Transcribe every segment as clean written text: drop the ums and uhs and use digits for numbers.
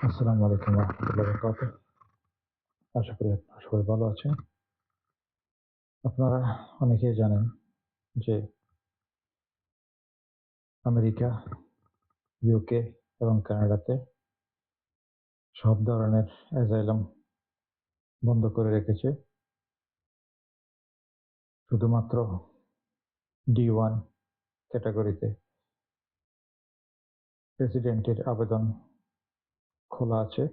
আসসালামু আলাইকুম রহমতুল্লাহ বরকাতুহ। আশা করি আপনারা সবাই ভালো আছেন। আপনারা অনেকেই জানেন যে আমেরিকা, ইউকে এবং কানাডাতে সব ধরনের অ্যাজাইলাম বন্ধ করে রেখেছে। শুধুমাত্র D1 ক্যাটাগরিতে প্রেসিডেন্টের আবেদন খোলা আছে।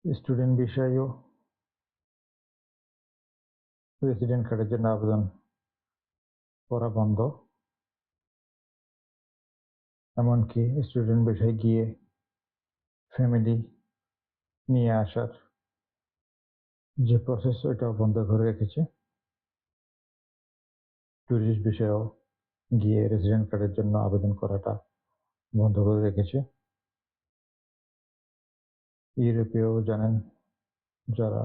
স্টুডেন্ট বিষয়েও রেসিডেন্ট কার্ডের জন্য আবেদন করা বন্ধ। এমনকি স্টুডেন্ট বিষয়ে গিয়ে ফ্যামিলি নিয়ে আসার যে প্রসেস ওইটাও বন্ধ করে রেখেছে। ট্যুরিস্ট বিষয়েও গিয়ে রেসিডেন্ট কার্ডের জন্য আবেদন করাটা বন্ধ করে রেখেছে। ইউরোপেও জানেন যারা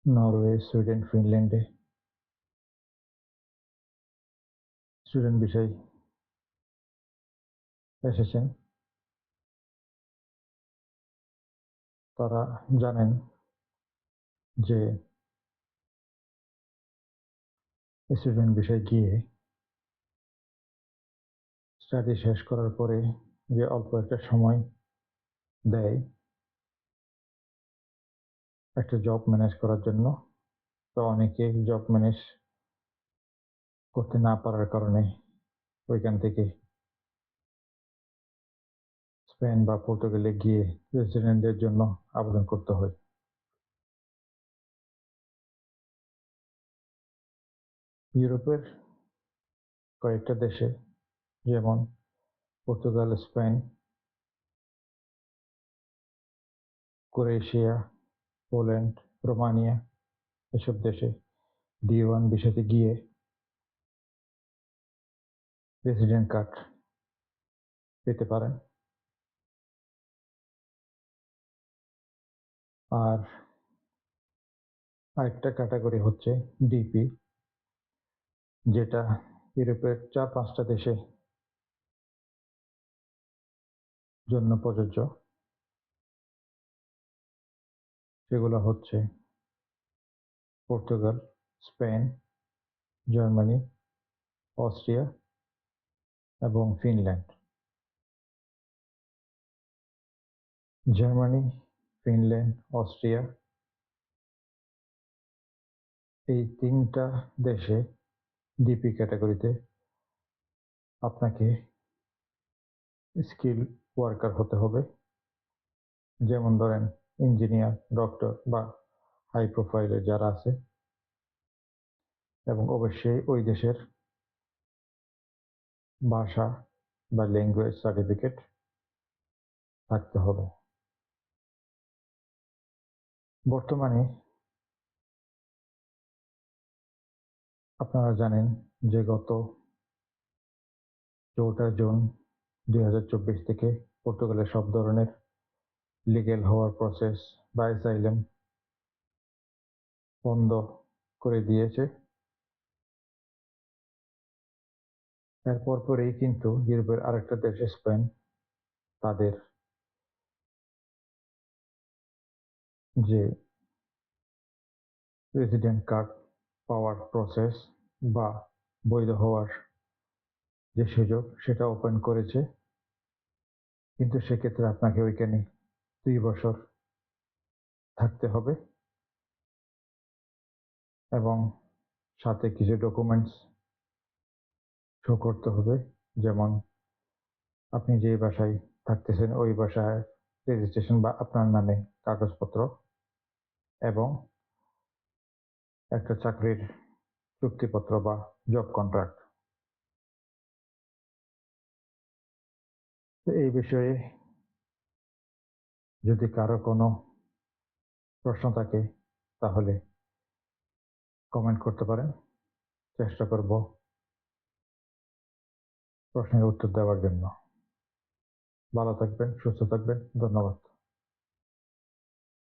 নরওয়ে, সুইডেন, ফিনল্যান্ডে স্টুডেন্ট বিষয় এসেছেন, তারা জানেন যে স্টুডেন্ট বিষয় গিয়ে স্টাডি শেষ করার পরে যে অল্প একটা সময় দেয় একটা জব ম্যানেজ করার জন্য, তো অনেকে জব ম্যানেজ করতে না পারার কারণে ওইখান থেকে স্পেন বা পর্তুগালে গিয়ে রেসিডেন্টের জন্য আবেদন করতে হয়। ইউরোপের কয়েকটা দেশে যেমন Portugal, Spain, Croatia, Poland, Romania এসব দেশে D1 ভিসাতে গিয়ে রেসিডেন্ট কার্ড পেতে পারেন। আর আরেকটা ক্যাটাগরি হচ্ছে ডিপি, যেটা ইউরোপের 4-5টা দেশে জন্য প্রযোজ্য। সেগুলো হচ্ছে পর্তুগাল, স্পেন, জার্মানি, অস্ট্রিয়া এবং ফিনল্যান্ড। জার্মানি, ফিনল্যান্ড, অস্ট্রিয়া এই 3টা দেশে ডিপি ক্যাটাগরিতে আপনাকে স্কিল ওয়ার্কার হতে হবে। যেমন ধরেন ইঞ্জিনিয়ার, ডক্টর বা হাই প্রোফাইলে যারা আছে, এবং অবশ্যই ওই দেশের ভাষা বা ল্যাঙ্গুয়েজ সার্টিফিকেট থাকতে হবে। বর্তমানে আপনারা জানেন যে গত 4 জুন 2024 থেকে পর্তুগালের সব ধরনের লিগ্যাল হওয়ার প্রসেস বা অ্যাসাইলাম বন্ধ করে দিয়েছে। এরপর পরেই কিন্তু ইউরোপের আরেকটা দেশ স্পেন তাদের যে রেসিডেন্ট কার্ড পাওয়ার প্রসেস বা বৈধ হওয়ার যে সুযোগ সেটা ওপেন করেছে। কিন্তু সেক্ষেত্রে আপনাকে ওইখানে 2 বছর থাকতে হবে এবং সাথে কিছু ডকুমেন্টস শো করতে হবে। যেমন আপনি যে বাসায় থাকতেছেন ওই বাসায় রেজিস্ট্রেশন বা আপনার নামে কাগজপত্র এবং একটা চাকরির চুক্তিপত্র বা জব কন্ট্রাক্ট। তো এই বিষয়ে যদি কারো কোনো প্রশ্ন থাকে তাহলে কমেন্ট করতে পারেন, চেষ্টা করব প্রশ্নের উত্তর দেওয়ার জন্য। ভালো থাকবেন, সুস্থ থাকবেন, ধন্যবাদ।